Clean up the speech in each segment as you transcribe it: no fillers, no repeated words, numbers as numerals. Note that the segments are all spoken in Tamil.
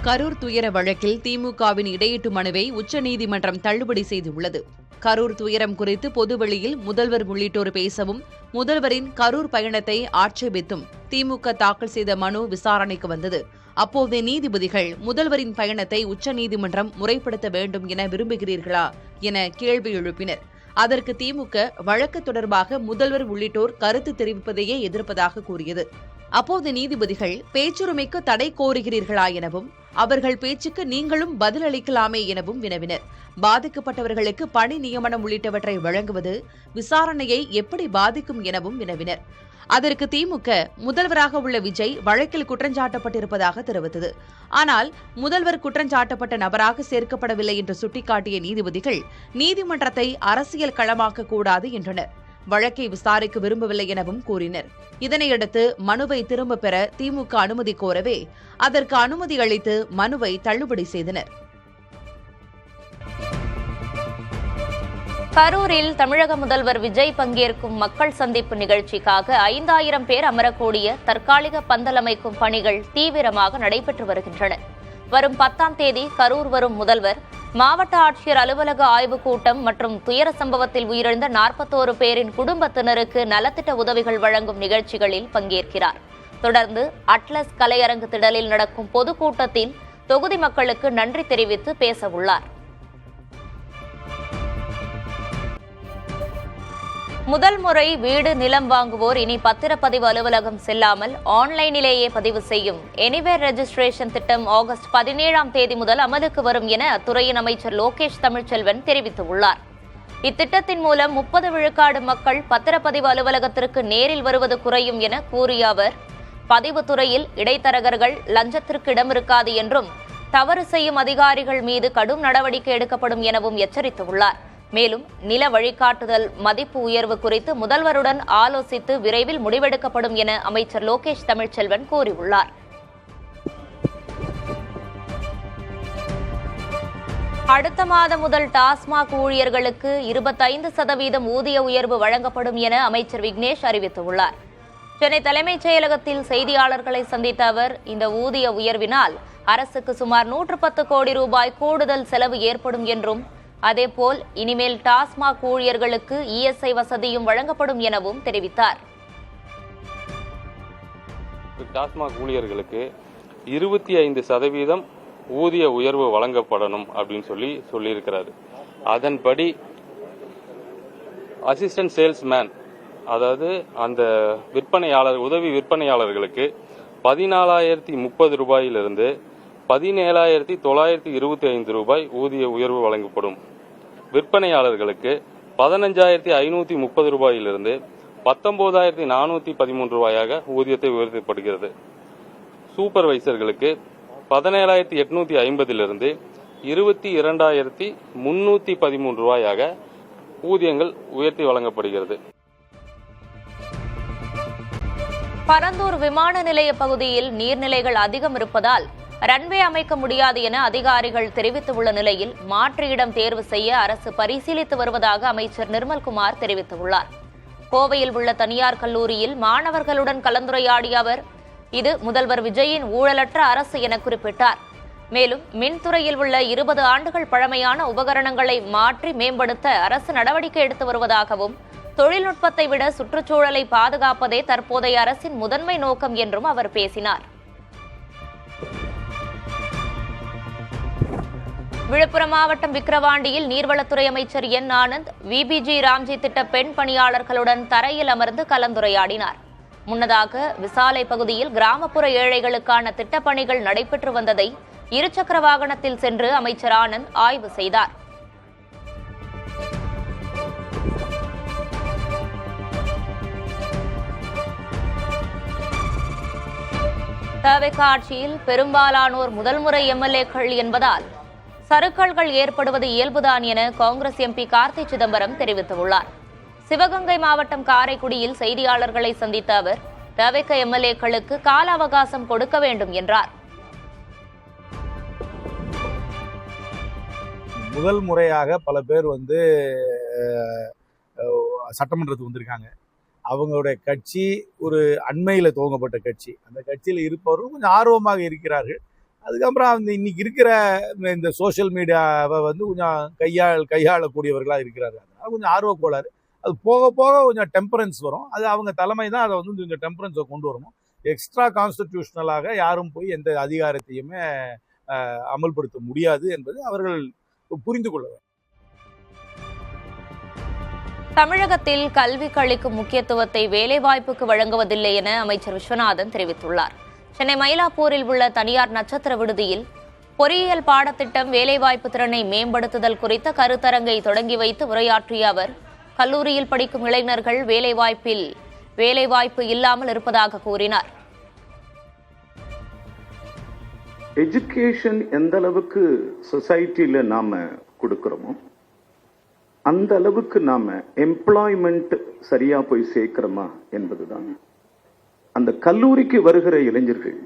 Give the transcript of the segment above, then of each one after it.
கரூர் துயர வழக்கில் திமுகவின் இடையீட்டு மனுவை உச்சநீதிமன்றம் தள்ளுபடி செய்துள்ளது. கரூர் துயரம் குறித்து பொதுவெளியில் முதல்வர் உள்ளிட்டோர் பேசவும், முதல்வரின் கரூர் பயணத்தை ஆட்சேபித்தும் திமுக தாக்கல் செய்த மனு விசாரணைக்கு வந்தது. அப்போதைய நீதிபதிகள் முதல்வரின் பயணத்தை உச்சநீதிமன்றம் முறைப்படுத்த வேண்டும் என விரும்புகிறீர்களா என கேள்வி எழுப்பினர். அதற்கு திமுக வழக்கு தொடர்பாக முதல்வர் உள்ளிட்டோர் கருத்து தெரிவிப்பதையே எதிர்ப்பதாக கூறியது. அப்போது நீதிபதிகள் பேச்சுரிமைக்கு தடை கோருகிறீர்களா எனவும், அவர்கள் பேச்சுக்கு நீங்களும் பதிலளிக்கலாமே எனவும் வினவினர். பாதிக்கப்பட்டவர்களுக்கு பணி நியமனம் உள்ளிட்டவற்றை வழங்குவது விசாரணையை எப்படி பாதிக்கும் எனவும் வினவினர். அதற்கு திமுக முதல்வராக உள்ள விஜய் வழக்கில் குற்றஞ்சாட்டப்பட்டிருப்பதாக தெரிவித்தது. ஆனால் முதல்வர் குற்றஞ்சாட்டப்பட்ட நபராக சேர்க்கப்படவில்லை என்று சுட்டிக்காட்டிய நீதிபதிகள் நீதிமன்றத்தை அரசியல் களமாக்க கூடாது என்றனர். வழக்கை விசாரிக்க விரும்பவில்லை எனவும் கூறினர். இதனையடுத்து மனுவை திரும்பப் பெற திமுக அனுமதி கோரவே அதற்கு அனுமதி அளித்து மனுவை தள்ளுபடி செய்தனர். கரூரில் தமிழக முதல்வர் விஜய் பங்கேற்கும் மக்கள் சந்திப்பு நிகழ்ச்சிக்காக 5000 பேர் அமரக்கூடிய தற்காலிக பந்தல் அமைக்கும் பணிகள் தீவிரமாக நடைபெற்று வருகின்றன. வரும் 10ஆம் தேதி கரூர் வரும் முதல்வர் மாவட்ட ஆட்சியர் அலுவலக ஆய்வுக் கூட்டம் மற்றும் துயர சம்பவத்தில் உயிரிழந்த 41 பேரின் குடும்பத்தினருக்கு நலத்திட்ட உதவிகள் வழங்கும் நிகழ்ச்சிகளில் பங்கேற்கிறார். தொடர்ந்து அட்லஸ் கலையரங்கு திடலில் நடக்கும் பொதுக்கூட்டத்தில் தொகுதி மக்களுக்கு நன்றி தெரிவித்து பேசவுள்ளார். முதல் முறை வீடு நிலம் வாங்குவோர் இனி பத்திரப்பதிவு அலுவலகம் செல்லாமல் ஆன்லைனிலேயே பதிவு செய்யும் எனிவேர் ரெஜிஸ்ட்ரேஷன் திட்டம் ஆகஸ்ட் 17ஆம் தேதி முதல் அமலுக்கு வரும் என அத்துறையின் அமைச்சர் லோகேஷ் தமிழ்ச்செல்வன் தெரிவித்துள்ளார். இத்திட்டத்தின் மூலம் 30 விழுக்காடு மக்கள் பத்திரப்பதிவு அலுவலகத்திற்கு நேரில் வருவது குறையும் என கூறிய அவர், பதிவுத்துறையில் இடைத்தரகர்கள் லஞ்சத்திற்கு இடமிருக்காது என்றும், தவறு செய்யும் அதிகாரிகள் மீது கடும் நடவடிக்கை எடுக்கப்படும் எனவும் எச்சரித்துள்ளார். மேலும் நில வழிகாட்டுதல் மதிப்பு உயர்வு குறித்து முதல்வருடன் ஆலோசித்து விரைவில் முடிவெடுக்கப்படும் என அமைச்சர் லோகேஷ் தமிழ்ச்செல்வன் கூறியுள்ளார். அடுத்த மாதம் முதல் டாஸ்மாக் ஊழியர்களுக்கு 25% ஊதிய உயர்வு வழங்கப்படும் என அமைச்சர் விக்னேஷ் அறிவித்துள்ளார். சென்னை தலைமைச் செயலகத்தில் செய்தியாளர்களை சந்தித்த அவர், இந்த ஊதிய உயர்வினால் அரசுக்கு சுமார் 110 கோடி ரூபாய் கூடுதல் செலவு ஏற்படும் என்றும், அதேபோல் இனிமேல் டாஸ்மாக் ஊழியர்களுக்கு இஎஸ்ஐ வசதியும் வழங்கப்படும் எனவும் தெரிவித்தார். டாஸ்மாக் ஊழியர்களுக்கு 25% ஊதிய உயர்வு வழங்கப்படணும் அப்படின்னு சொல்லியிருக்கிறாரு. அதன்படி அசிஸ்டன்ட் சேல்ஸ்மேன், அதாவது அந்த விற்பனையாளர், உதவி விற்பனையாளர்களுக்கு 14,030 ரூபாயிலிருந்து 17,925 ரூபாய் ஊதிய உயர்வு வழங்கப்படும். விற்பனையாளர்களுக்கு 15,530 ரூபாயிலிருந்து 19,413 ரூபாயாக ஊதியத்தை உயர்த்தப்படுகிறது. சூப்பர்வைசர்களுக்கு 17,850 22,313 ரூபாயாக ஊதியங்கள் உயர்த்தி வழங்கப்படுகிறது. பரந்தூர் விமான நிலைய பகுதியில் நீர்நிலைகள் அதிகம் இருப்பதால் ரன்வே அமைக்க முடியாது என அதிகாரிகள் தெரிவித்துள்ள நிலையில் மாற்று இடம் தேர்வு செய்ய அரசு பரிசீலித்து வருவதாக அமைச்சர் நிர்மல்குமார் தெரிவித்துள்ளார். கோவையில் உள்ள தனியார் கல்லூரியில் மாணவர்களுடன் கலந்துரையாடிய அவர், இது முதல்வர் விஜயின் ஊழலற்ற அரசு என குறிப்பிட்டார். மேலும் மின்துறையில் உள்ள 20 ஆண்டுகள் பழமையான உபகரணங்களை மாற்றி மேம்படுத்த அரசு நடவடிக்கை எடுத்து வருவதாகவும், தொழில்நுட்பத்தை விட சுற்றுச்சூழலை பாதுகாப்பதே தற்போதைய அரசின் முதன்மை நோக்கம் என்றும் அவர் பேசினார். விழுப்புரம் மாவட்டம் விக்கிரவாண்டியில் நீர்வளத்துறை அமைச்சர் என் ஆனந்த் விபிஜி ராம்ஜி திட்ட பெண் பணியாளர்களுடன் தரையில் அமர்ந்து கலந்துரையாடினார். முன்னதாக விசாலை பகுதியில் கிராமப்புற ஏழைகளுக்கான திட்டப்பணிகள் நடைபெற்று வந்ததை இருசக்கர வாகனத்தில் சென்று அமைச்சர் ஆனந்த் ஆய்வு செய்தார். தவிக ஆட்சியில் பெரும்பாலானோர் முதல் முறை எம்எல்ஏக்கள் என்பதால் சறுக்கல்கள் ஏற்படுவது இயல்புதான் என காங்கிரஸ் எம்பி கார்த்தி சிதம்பரம் தெரிவித்துள்ளார். சிவகங்கை மாவட்டம் காரைக்குடியில் செய்தியாளர்களை சந்தித்த அவர், தவிக எம்எல்ஏக்களுக்கு கால அவகாசம் கொடுக்க வேண்டும் என்றார். முதல் முறையாக பல பேர் சட்டமன்றத்துக்கு வந்திருக்காங்க. அவங்களுடைய கட்சி ஒரு அண்மையில் துவங்கப்பட்ட கட்சி. அந்த கட்சியில் இருப்பவர்கள் கொஞ்சம் ஆர்வமாக இருக்கிறார்கள். அதுக்கப்புறம் அந்த இன்னைக்கு இருக்கிற இந்த சோஷியல் மீடியாவை வந்து கொஞ்சம் கையாளக்கூடியவர்களாக இருக்கிறாரு. அதனால கொஞ்சம் ஆர்வக்கோளாறு. அது போக போக கொஞ்சம் டெம்பரன்ஸ் வரும். அது அவங்க தலைமை தான் அதை வந்து கொஞ்சம் டெம்பரன்ஸை கொண்டு வரணும். எக்ஸ்ட்ரா கான்ஸ்டிடியூஷனலாக யாரும் போய் எந்த அதிகாரத்தையுமே அமல்படுத்த முடியாது என்பது அவர்கள் புரிந்து கொள்ள வேண்டும். தமிழகத்தில் கல்விக்கு அளிக்கும் முக்கியத்துவத்தை வேலைவாய்ப்புக்கு வழங்குவதில்லை என அமைச்சர் விஸ்வநாதன் தெரிவித்துள்ளார். சென்னை மயிலாப்பூரில் உள்ள தனியார் நட்சத்திர விடுதியில் பொறியியல் பாடத்திட்டம் வேலைவாய்ப்பு திறனை மேம்படுத்துதல் குறித்த கருத்தரங்கை தொடங்கி வைத்து உரையாற்றிய அவர், கல்லூரியில் படிக்கும் இளைஞர்கள் வேலைவாய்ப்பு இல்லாமல் இருப்பதாக கூறினார். எஜுகேஷன் எந்த அளவுக்கு சொசைட்டில நாம கொடுக்கிறோமோ அந்த அளவுக்கு நாம எம்ப்ளாய்மெண்ட் சரியா போய் சேர்க்கிறோமா என்பதுதான். அந்த கல்லூரிக்கு வருகிற இளைஞர்கள்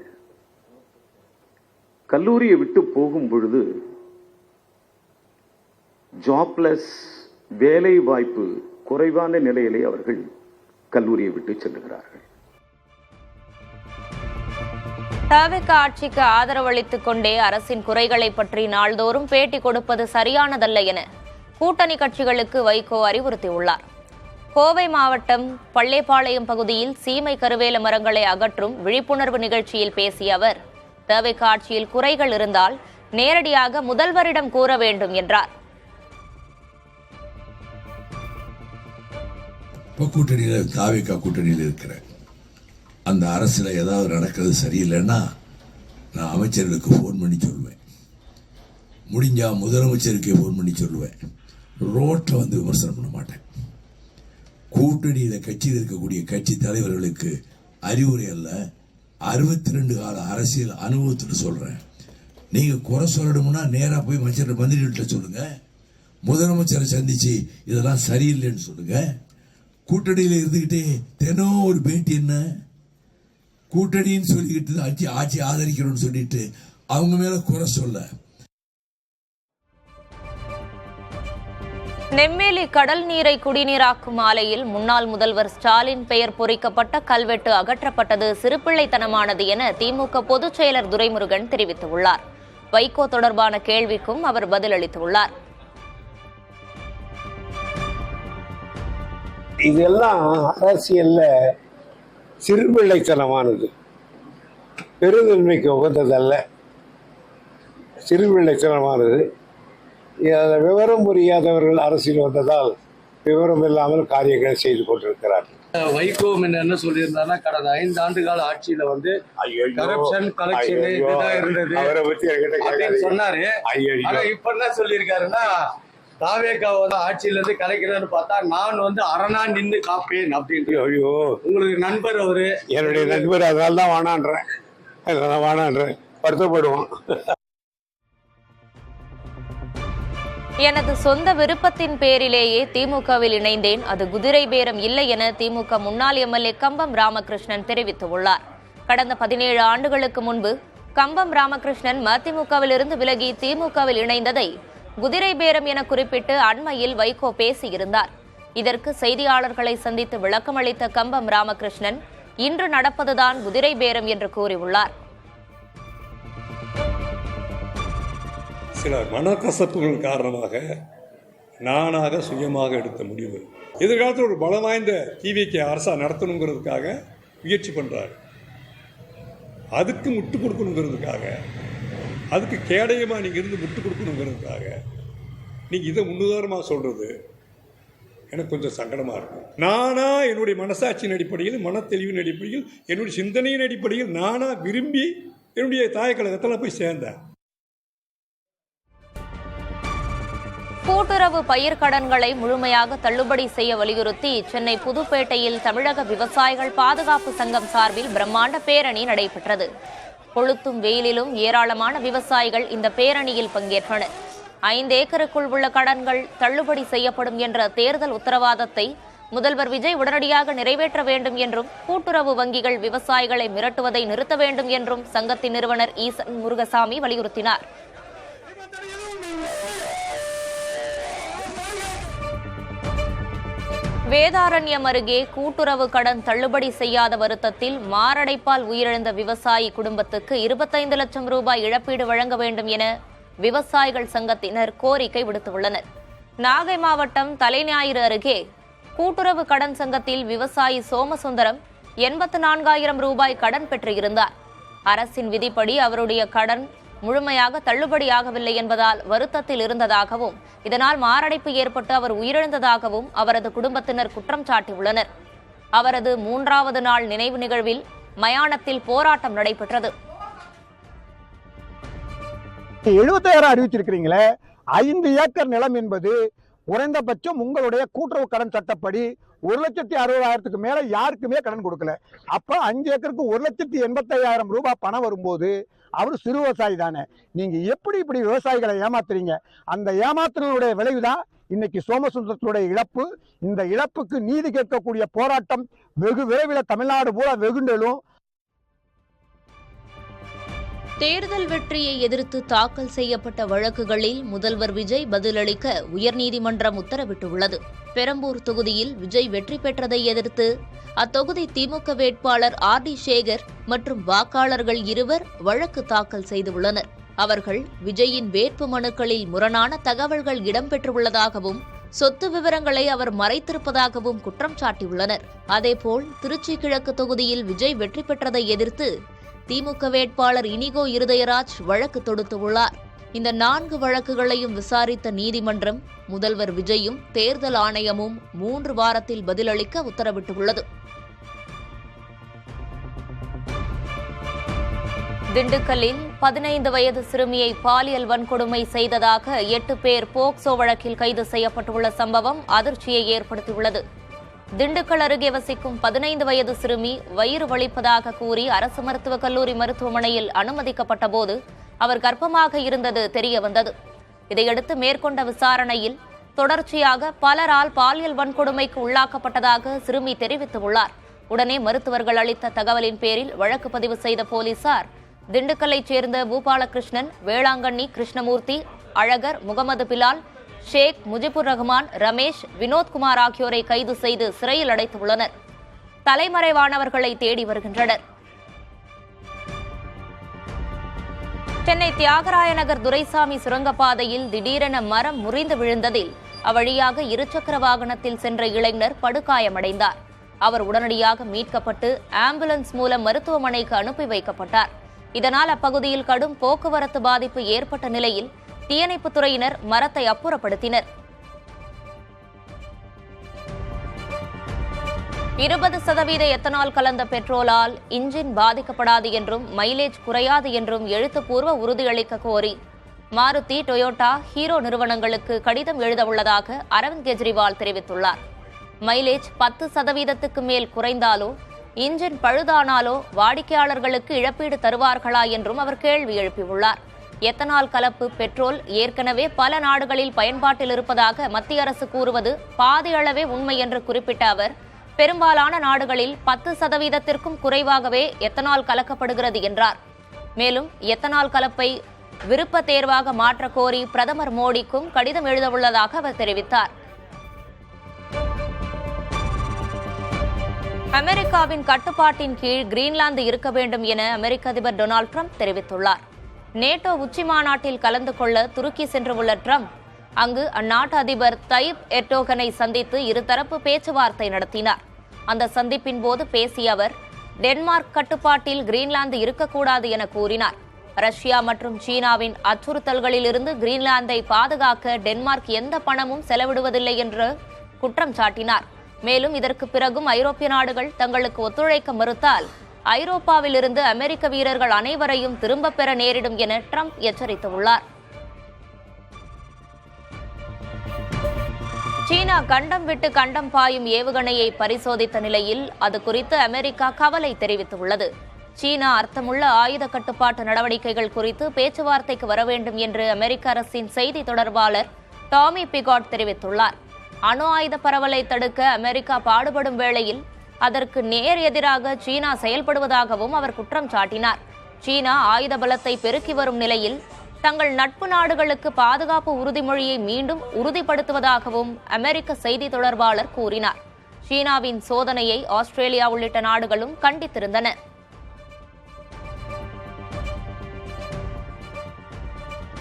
கல்லூரியை விட்டு போகும் பொழுது ஜாப்லெஸ், வேலை வாய்ப்பு குறைவான நிலையிலே அவர்கள் கல்லூரியை விட்டு செல்லுகிறார்கள். தவிக ஆட்சிக்கு ஆதரவளித்துக் கொண்டே அரசின் குறைகளை பற்றி நாள்தோறும் பேட்டி கொடுப்பது சரியானதல்ல என கூட்டணி கட்சிகளுக்கு வைகோ அறிவுறுத்தியுள்ளார். கோவை மாவட்டம் பள்ளிப்பாளையம் பகுதியில் சீமை கருவேல மரங்களை அகற்றும் விழிப்புணர்வு நிகழ்ச்சியில் பேசிய அவர், தவிக ஆட்சியில் குறைகள் இருந்தால் நேரடியாக முதல்வரிடம் கூற வேண்டும் என்றார். கூட்டணியில் இருக்கிற அந்த அரசுல ஏதாவது நடக்கிறது சரியில்லைன்னா நான் அமைச்சர்களுக்கு போன் பண்ணி சொல்லுவேன். முடிஞ்சா முதலமைச்சருக்கு போன் பண்ணி சொல்லுவேன். ரோட்டை வந்து விமர்சனம் பண்ண மாட்டேன். கூட்டணியில கட்சியில் இருக்கக்கூடிய கட்சி தலைவர்களுக்கு அறிவுரை அல்ல, 62 கால அரசியல் அனுபவத்தில் சொல்றேன். நீங்க குறை சொல்லணும்னா நேரா போய் மந்திரிகிட்ட சொல்லுங்க. முதலமைச்சரை சந்திச்சு இதெல்லாம் சரியில்லைன்னு சொல்லுங்க. கூட்டணியில இருந்துகிட்டே தினம் ஒரு பேட்டி என்ன கூட்டணின்னு சொல்லிக்கிட்டு ஆட்சி ஆதரிக்கணும்னு சொல்லிட்டு அவங்க மேல குறை சொல்ல. நெம்மேலி கடல் நீரை குடிநீராக்கும் ஆலையில் முன்னாள் முதல்வர் ஸ்டாலின் பெயர் பொறிக்கப்பட்ட கல்வெட்டு அகற்றப்பட்டது சிறுபிள்ளைத்தனமானது என திமுக பொதுச் செயலர் துரைமுருகன் தெரிவித்துள்ளார். வைகோ தொடர்பான கேள்விக்கும் அவர் பதிலளித்துள்ளார். இதெல்லாம் அரசியல்ல சிறுபிள்ளைத்தனமானது, பெருந்தன்மைக்கு உகந்ததல்ல. சிறுபிள்ளைத்தனமானது. விவரம் புரியாதவர்கள் அரசியல் வந்ததால் விவரம் இல்லாமல் காரியங்களை செய்து கொண்டிருக்கிறார்கள். வைகோ என்ன சொல்லியிருந்தாருன்னா, கடந்த 5 ஆண்டு கால ஆட்சியில வந்து கரப்ஷன் கலெக்ஷன் இதுதான் இருந்தது அப்படின்னு சொன்னாரு. ஆனா இப்ப என்ன சொல்லியிருக்காருன்னா, தாவேகா ஆட்சியில இருந்து கலைக்கிறான்னு பார்த்தா நான் வந்து அரணா நின்று காப்பேன் அப்படின்னு. ஐயோ, உங்களுக்கு நண்பர் அவரு. என்னுடைய நண்பர், அதனால தான் வானான்றேன். வருத்தப்படுவான். எனது சொந்த விருப்பத்தின் பேரிலேயே திமுகவில் இணைந்தேன், அது குதிரை பேரம் இல்லை என திமுக முன்னாள் எம்எல்ஏ கம்பம் ராமகிருஷ்ணன் தெரிவித்துள்ளார். கடந்த 17 ஆண்டுகளுக்கு முன்பு கம்பம் ராமகிருஷ்ணன் மதிமுகவிலிருந்து விலகி திமுகவில் இணைந்ததை குதிரை பேரம் என குறிப்பிட்டு அண்மையில் வைகோ பேசியிருந்தார். இதற்கு செய்தியாளர்களை சந்தித்து விளக்கமளித்த கம்பம் ராமகிருஷ்ணன், இன்று நடப்பதுதான் குதிரை பேரம் என்று கூறியுள்ளார். சில மனக்கசப்புகள் காரணமாக நானாக சுயமாக எடுத்த முடிவு. எதிர்காலத்தில் ஒரு பலம் வாய்ந்த டிவிக்கு அரசா நடத்தணுங்கிறதுக்காக முயற்சி பண்றாரு. அதுக்கு முட்டு கொடுக்கணுங்கிறதுக்காக, அதுக்கு கேடயமா நீங்க இருந்து முட்டு கொடுக்கணுங்கிறதுக்காக நீங்க இதை முன்னுதாரணமாக சொல்றது எனக்கு கொஞ்சம் சங்கடமா இருக்கும். நானா என்னுடைய மனசாட்சியின் அடிப்படையில், மன தெளிவின் அடிப்படையில், என்னுடைய சிந்தனையின் அடிப்படையில் நானா விரும்பி என்னுடைய தாய் கழகத்தில் போய் சேர்ந்தேன். கூட்டுறவு பயிர்க்கடன்களை முழுமையாக தள்ளுபடி செய்ய வலியுறுத்தி சென்னை புதுப்பேட்டையில் தமிழக விவசாயிகள் பாதுகாப்பு சங்கம் சார்பில் பிரம்மாண்ட பேரணி நடைபெற்றது. கொளுத்தும் வெயிலிலும் ஏராளமான விவசாயிகள் இந்த பேரணியில் பங்கேற்றனர். 5 ஏக்கருக்குள் உள்ள கடன்கள் தள்ளுபடி செய்யப்படும் என்ற தேர்தல் உத்தரவாதத்தை முதல்வர் விஜய் உடனடியாக நிறைவேற்ற வேண்டும் என்றும், கூட்டுறவு வங்கிகள் விவசாயிகளை மிரட்டுவதை நிறுத்த வேண்டும் என்றும் சங்கத்தின் நிறுவனர் ஈசன் முருகசாமி வலியுறுத்தினார். வேதாரண்யம் அருகே கூட்டுறவு கடன் தள்ளுபடி செய்யாத வருத்தத்தில் மாரடைப்பால் உயிரிழந்த விவசாயி குடும்பத்துக்கு 25 லட்சம் ரூபாய் இழப்பீடு வழங்க வேண்டும் என விவசாயிகள் சங்கத்தினர் கோரிக்கை விடுத்துள்ளனர். நாகை மாவட்டம் தலைஞாயிறு அருகே கூட்டுறவு கடன் சங்கத்தில் விவசாயி சோமசுந்தரம் 84,000 ரூபாய் கடன் பெற்றிருந்தார். அரசின் விதிப்படி அவருடைய கடன் முழுமையாக தள்ளுபடியாகவில்லை என்பதால் வருத்தத்தில் இருந்ததாகவும் இதனால் மாரடைப்பு ஏற்பட்டு அவர் உயிரிழந்ததாகவும் அவரது குடும்பத்தினர் குற்றம் சாட்டியுள்ளனர். அவரது 3வது நாள் நினைவு நிகழ்வில் மயானத்தில் போராட்டம் நடைபெற்றது. 70,000 அறிவிச்சிருக்கிறீங்களே, 5 ஏக்கர் நிலம் என்பது குறைந்தபட்சம் உங்களுடைய கூட்டுறவு கடன் சட்டப்படி 1,60,000க்கு மேல யாருக்குமே கடன் கொடுக்கல. அப்ப 5 ஏக்கருக்கு 1,85,000 ரூபாய் பணம் வரும்போது அவர் சிறு விவசாயி தானே. நீங்க எப்படி இப்படி விவசாயிகளை ஏமாத்துறீங்க? அந்த ஏமாத்துறதுடைய விளைவுதான் இன்னைக்கு சோமசுந்தரத்துடைய இழப்பு. இந்த இழப்புக்கு நீதி கேட்கக்கூடிய போராட்டம் வெகு விரைவில் தமிழ்நாடு பூரா வெகுண்டலும். தேர்தல் வெற்றியை எதிர்த்து தாக்கல் செய்யப்பட்ட வழக்குகளில் முதல்வர் விஜய் பதிலளிக்க உயர்நீதிமன்றம் உத்தரவிட்டுள்ளது. பெரம்பூர் தொகுதியில் விஜய் வெற்றி பெற்றதை எதிர்த்து அத்தொகுதி திமுக வேட்பாளர் RD சேகர் மற்றும் வாக்காளர்கள் 2 வழக்கு தாக்கல் செய்துள்ளனர். அவர்கள் விஜயின் வேட்பு மனுக்களில் முரணான தகவல்கள் இடம்பெற்றுள்ளதாகவும் சொத்து விவரங்களை அவர் மறைத்திருப்பதாகவும் குற்றம் சாட்டியுள்ளனர். அதேபோல் திருச்சி கிழக்கு தொகுதியில் விஜய் வெற்றி பெற்றதை எதிர்த்து திமுக வேட்பாளர் இனிகோ இருதயராஜ் வழக்கு தொடுத்துள்ளார். இந்த 4 வழக்குகளையும் விசாரித்த நீதிமன்றம் முதல்வர் விஜயும் தேர்தல் ஆணையமும் 3 வாரத்தில் பதிலளிக்க உத்தரவிட்டுள்ளது. திண்டுக்கல்லில் 15 வயது சிறுமியை பாலியல் வன்கொடுமை செய்ததாக 8 பேர் போக்சோ வழக்கில் கைது செய்யப்பட்டுள்ள சம்பவம் அதிர்ச்சியை ஏற்படுத்தியுள்ளது. திண்டுக்கல் அருகே வசிக்கும் 15 வயது சிறுமி வயிறு வலிப்பதாக கூறி அரசு மருத்துவக் கல்லூரி மருத்துவமனையில் அனுமதிக்கப்பட்ட போது அவர் கர்ப்பமாக இருந்தது தெரியவந்தது. இதையடுத்து மேற்கொண்ட விசாரணையில் தொடர்ச்சியாக பலரால் பாலியல் வன்கொடுமைக்கு உள்ளாக்கப்பட்டதாக சிறுமி தெரிவித்துள்ளார். உடனே மருத்துவர்கள் அளித்த தகவலின் பேரில் வழக்கு பதிவு செய்த போலீசார் திண்டுக்கல்லைச் சேர்ந்த பூபாலகிருஷ்ணன், வேளாங்கண்ணி கிருஷ்ணமூர்த்தி, அழகர், முகமது பிலால், ஷேக் முஜிபுர் ரஹ்மான், ரமேஷ், வினோத்குமார் ஆகியோரை கைது செய்து சிறையில் அடைத்துள்ளனர். தலைமறைவானவர்களை தேடி வருகின்றனர். சென்னை தியாகராய நகர் துரைசாமி சுரங்கப்பாதையில் திடீரென மரம் முறிந்து விழுந்ததில் அவ்வழியாக இருசக்கர வாகனத்தில் சென்ற இளைஞர் படுகாயமடைந்தார். அவர் உடனடியாக மீட்கப்பட்டு ஆம்புலன்ஸ் மூலம் மருத்துவமனைக்கு அனுப்பி வைக்கப்பட்டார். இதனால் அப்பகுதியில் கடும் போக்குவரத்து பாதிப்பு ஏற்பட்ட நிலையில் தீயணைப்புத் துறையினர் மரத்தை அப்புறப்படுத்தினர். 20% எத்தனால் கலந்த பெட்ரோலால் இன்ஜின் பாதிக்கப்படாது என்றும் மைலேஜ் குறையாது என்றும் எழுத்துப்பூர்வ உறுதியளிக்க கோரி மாருதி, டொயோட்டா, ஹீரோ நிறுவனங்களுக்கு கடிதம் எழுதவுள்ளதாக அரவிந்த் கெஜ்ரிவால் தெரிவித்துள்ளார். மைலேஜ் 10%க்கு மேல் குறைந்தாலோ இன்ஜின் பழுதானாலோ வாடிக்கையாளர்களுக்கு இழப்பீடு தருவார்களா என்றும் அவர் கேள்வி எழுப்பியுள்ளார். எத்தனால் கலப்பு பெட்ரோல் ஏற்கனவே பல நாடுகளில் பயன்பாட்டில் இருப்பதாக மத்திய அரசு கூறுவது பாதி அளவே உண்மை என்று குறிப்பிட்ட அவர், பெரும்பாலான நாடுகளில் 10%த்திற்கும் குறைவாகவே எத்தனால் கலக்கப்படுகிறது என்றார். மேலும் எத்தனால் கலப்பை விருப்ப தேர்வாக மாற்ற கோரி பிரதமர் மோடிக்கும் கடிதம் எழுதவுள்ளதாக அவர் தெரிவித்தார். அமெரிக்காவின் கட்டுப்பாட்டின் கீழ் கிரீன்லாந்து இருக்க வேண்டும் என அமெரிக்க அதிபர் டொனால்டு ட்ரம்ப் தெரிவித்துள்ளார். நேட்டோ உச்சி மாநாட்டில் கலந்து கொள்ள துருக்கி சென்றுள்ள ட்ரம்ப் அங்கு அந்நாட்டு அதிபர் தையிப் எர்டோகனை சந்தித்து இருதரப்பு பேச்சுவார்த்தை நடத்தினார். அந்த சந்திப்பின் போது பேசிய அவர், டென்மார்க் கட்டுப்பாட்டில் கிரீன்லாந்து இருக்கக்கூடாது என கூறினார். ரஷ்யா மற்றும் சீனாவின் அச்சுறுத்தல்களிலிருந்து கிரீன்லாந்தை பாதுகாக்க டென்மார்க் எந்த பணமும் செலவிடுவதில்லை என்று குற்றம் சாட்டினார். மேலும் இதற்கு பிறகும் ஐரோப்பிய நாடுகள் தங்களுக்கு ஒத்துழைக்க மறுத்தால் ஐரோப்பாவிலிருந்து அமெரிக்க வீரர்கள் அனைவரையும் திரும்பப் பெற நேரிடும் என ட்ரம்ப் எச்சரித்துள்ளார். சீனா கண்டம் விட்டு கண்டம் பாயும் ஏவுகணையை பரிசோதித்த நிலையில் அது குறித்து அமெரிக்கா கவலை தெரிவித்துள்ளது. சீனா அர்த்தமுள்ள ஆயுத கட்டுப்பாட்டு நடவடிக்கைகள் குறித்து பேச்சுவார்த்தைக்கு வர வேண்டும் என்று அமெரிக்க அரசின் செய்தி தொடர்பாளர் டாமி பிகாட் தெரிவித்துள்ளார். அணு ஆயுத பரவலை தடுக்க அமெரிக்கா பாடுபடும் வேளையில் அதற்கு நேர் எதிராக சீனா செயல்படுவதாகவும் அவர் குற்றம் சாட்டினார். சீனா ஆயுத பலத்தை பெருக்கி வரும் நிலையில் தங்கள் நட்பு நாடுகளுக்கு பாதுகாப்பு உறுதிமொழியை மீண்டும் உறுதிப்படுத்துவதாகவும் அமெரிக்க செய்தி தொடர்பாளர் கூறினார். சீனாவின் சோதனையை ஆஸ்திரேலியா உள்ளிட்ட நாடுகளும் கண்டித்திருந்தன.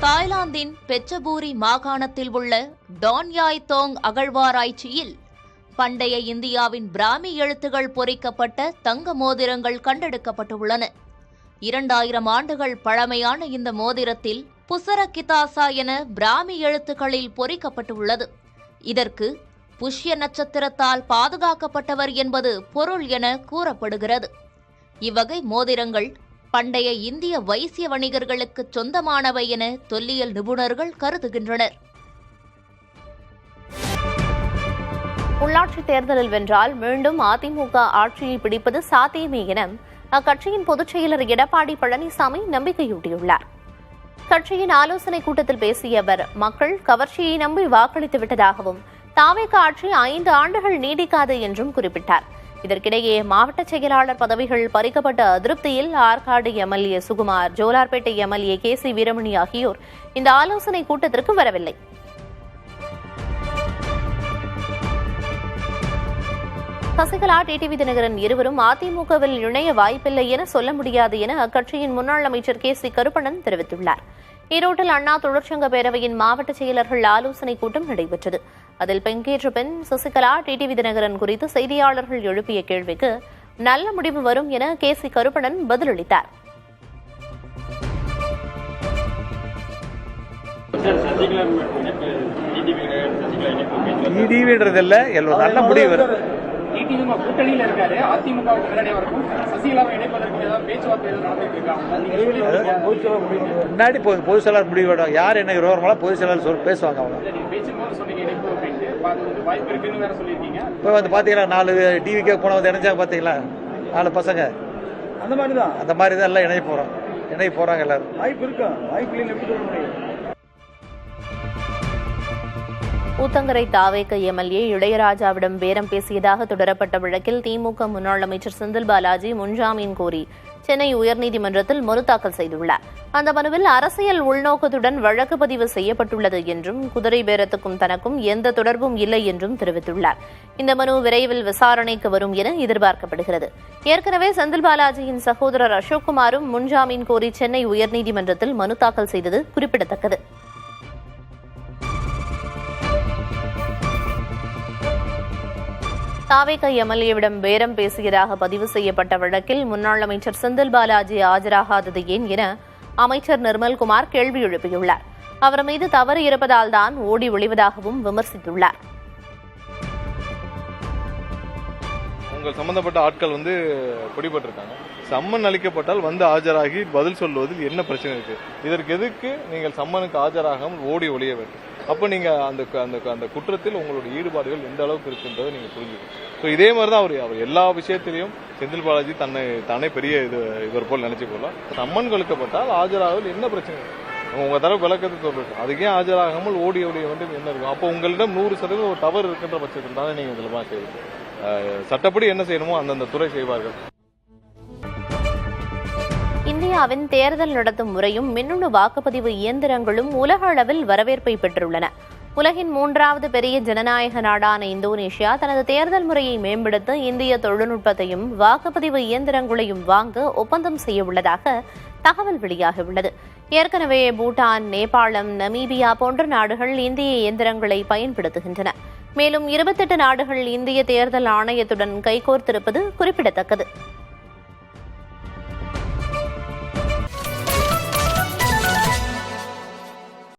தாய்லாந்தின் பெச்சபூரி மாகாணத்தில் உள்ள டான்யாய் தோங் அகழ்வாராய்ச்சியில் பண்டைய இந்தியாவின் பிராமி எழுத்துகள் பொறிக்கப்பட்ட தங்க மோதிரங்கள் கண்டெடுக்கப்பட்டுள்ளன. 2000 ஆண்டுகள் பழமையான இந்த மோதிரத்தில் புசரகிதாசா என பிராமி எழுத்துக்களில் பொறிக்கப்பட்டுள்ளது. இதற்கு புஷ்ய நட்சத்திரத்தால் பாதுகாக்கப்பட்டவர் என்பது பொருள் என கூறப்படுகிறது. இவ்வகை மோதிரங்கள் பண்டைய இந்திய வைசிய வணிகர்களுக்கு சொந்தமானவை என தொல்லியல் நிபுணர்கள் கருதுகின்றனர். உள்ளாட்சித் தேர்தலில் வென்றால் மீண்டும் அதிமுக ஆட்சியை பிடிப்பது சாத்தியமே என அக்கட்சியின் பொதுச் செயலர் எடப்பாடி பழனிசாமி நம்பிக்கையூட்டியுள்ளார். கட்சியின் ஆலோசனைக் கூட்டத்தில் பேசிய அவர், மக்கள் கவர்ச்சியை நம்பி வாக்களித்து விட்டதாகவும் தாவேக ஆட்சி 5 ஆண்டுகள் நீடிக்காது என்றும் குறிப்பிட்டார். இதற்கிடையே மாவட்ட செயலாளர் பதவிகள் பறிக்கப்பட்ட அதிருப்தியில் Arcot MLA Sukumar, Jolarpettai MLA KC Veeramani ஆகியோர் இந்த ஆலோசனைக் கூட்டத்திற்கு வரவில்லை. சசிகலா, டிடிவி தினகரன் இருவரும் அதிமுகவில் இணைய வாய்ப்பில்லை என சொல்ல முடியாது என அக்கட்சியின் முன்னாள் அமைச்சர் KC கருப்பணன் தெரிவித்துள்ளார். ஈரோட்டில் அண்ணா தொழிற்சங்க பேரவையின் மாவட்ட செயலர்கள் ஆலோசனைக் கூட்டம் நடைபெற்றது. அதில் பங்கேற்ற பின் சசிகலா, டிடிவி தினகரன் குறித்து செய்தியாளர்கள் எழுப்பிய கேள்விக்கு நல்ல முடிவு வரும் என KC கருப்பணன் பதிலளித்தார். நல்ல முடிவு வரும். கூட்டணியில் இருக்காரு, அதிமுக சசிகலாவை இணைப்பதற்கு ஏதாவது பேச்சுவார்த்தை முன்னாடி பொதுச் செயலாளர் முடிவு யார் என்ன விரோதமாக பொதுச் செயலாளர் பேசுவாங்க. அவங்க இப்போ வந்து பார்த்தீங்களா 4 டிவிக்கே போன வந்து இணைஞ்சாங்க பார்த்தீங்களா, 4 பசங்க அந்த மாதிரி தான் எல்லாம் இணைய போகிறாங்க எல்லாரும். வாய்ப்பு இருக்கா? வாய்ப்பு இல்லைன்னு எப்படி சொல்ல முடியும்? ஊத்தங்கரை தாவேக எம்எல்ஏ இளையராஜாவிடம் பேரம் பேசியதாக தொடரப்பட்ட வழக்கில் திமுக முன்னாள் அமைச்சர் செந்தில் பாலாஜி முன்ஜாமீன் கோரி சென்னை உயர்நீதிமன்றத்தில் மனு தாக்கல் செய்துள்ளார். அந்த மனுவில் அரசியல் உள்நோக்கத்துடன் வழக்கு பதிவு செய்யப்பட்டுள்ளது என்றும் குதிரை பேரத்துக்கும் தனக்கும் எந்த தொடர்பும் இல்லை என்றும் தெரிவித்துள்ளார். இந்த மனு விரைவில் விசாரணைக்கு வரும் என எதிர்பார்க்கப்படுகிறது. ஏற்கனவே செந்தில் பாலாஜியின் சகோதரர் அசோக்குமாரும் முன்ஜாமீன் கோரி சென்னை உயர்நீதிமன்றத்தில் மனு தாக்கல் செய்தது குறிப்பிடத்தக்கது. தாவேக எம்எல்ஏவிடம் பேரம் பேசியதாக பதிவு செய்யப்பட்ட வழக்கில் முன்னாள் அமைச்சர் செந்தில் பாலாஜி ஆஜராகாதது ஏன் என அமைச்சர் நிர்மல்குமார் கேள்வி எழுப்பியுள்ளார். அவர் மீது தவறு இருப்பதால் தான் ஓடி ஒளிவதாகவும் விமர்சித்துள்ளார். உங்கள் சம்பந்தப்பட்ட ஆட்கள் வந்து பிடிபட்டிருக்காங்க. சம்மன் அளிக்கப்பட்டால் வந்து ஆஜராகி பதில் சொல்வதில் என்ன பிரச்சனை இருக்கு? இதற்கு எதுக்கு நீங்கள் சம்மனுக்கு ஆஜராகாமல் ஓடி ஒளிய வேண்டும்? அப்போ நீங்க அந்த குற்றத்தில் உங்களுடைய ஈடுபாடுகள் எந்த அளவுக்கு இருக்குன்றதை நீங்க புரிஞ்சுக்கணும். ஸோ இதே மாதிரி தான் அவர் எல்லா விஷயத்திலையும் செந்தில் பாலாஜி தானே பெரிய இவர் போல் நினைச்சு போகலாம். சம்மன் கொடுக்கப்பட்டால் ஆஜராகுதல் என்ன பிரச்சனை? உங்க தரப்பு விளக்கத்தை சொல்றது, அதுக்கே ஆஜராகாமல் ஓடி வந்து என்ன இருக்கும்? அப்போ உங்களிடம் 100% ஒரு தவறு இருக்கின்ற பட்சத்தில் தானே நீங்க இதெல்லாம் செய்வீங்க. சட்டப்படி என்ன செய்யணுமோ அந்தந்த துறை செய்வார்கள். இந்தியாவின் தேர்தல் நடத்தும் முறையும் மின்னணு வாக்குப்பதிவு இயந்திரங்களும் உலக அளவில் வரவேற்பை பெற்றுள்ளன. உலகின் 3வது பெரிய ஜனநாயக நாடான இந்தோனேஷியா தனது தேர்தல் முறையை மேம்படுத்த இந்திய தொழில்நுட்பத்தையும் வாக்குப்பதிவு இயந்திரங்களையும் வாங்க ஒப்பந்தம் செய்ய உள்ளதாக தகவல் வெளியாகியுள்ளது. ஏற்கனவே பூட்டான், நேபாளம், நமீபியா போன்ற நாடுகள் இந்திய இயந்திரங்களை பயன்படுத்துகின்றன. மேலும் 28 நாடுகள் இந்திய தேர்தல் ஆணையத்துடன் கைகோர்த்திருப்பது குறிப்பிடத்தக்கது.